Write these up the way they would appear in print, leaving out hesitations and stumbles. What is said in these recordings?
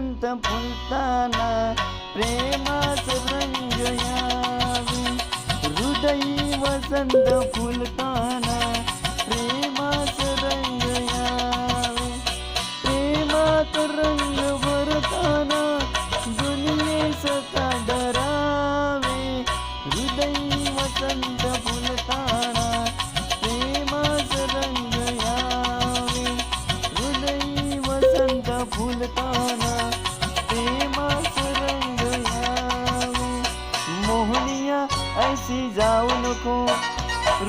वसंत फुलताना प्रेमाच रंग यावे. हृदयी वसंत फुलताना प्रेमाच रंग यावे. प्रेमात रंग भरताना दुनियेस का डरावे. हृदयी वसंत फुलताना प्रेमाच रंग यावे. हृदयी वसंत फुलताना प्रेमाच रंग यावे. मोहनिया ऐसी जाऊ नको,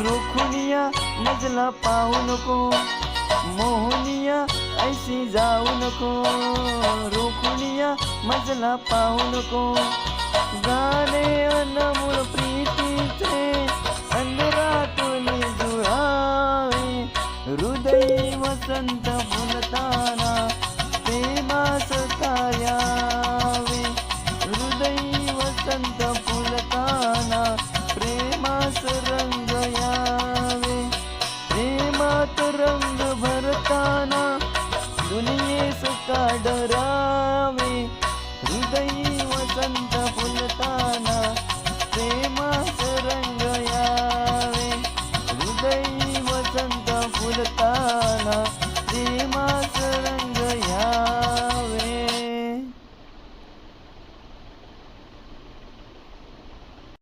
रोखुनिया मजला पाहू नको. मोहनिया ऐसी जाऊ नको, रोखुनिया मजला पाहू नको. गाणे अनमोल प्रीतीचे अंधरातून जुळावे. हृदयी वसंत फुलताना प्रेमास कार्यावे. हृदयी वसंत फुलताना प्रेमास रंग यावे. प्रेमात रंग भरताना दुनियेस का डरावे. हृदयी वसंत फुलताना प्रेमास रंग यावे. हृदयी वसंत फुलताना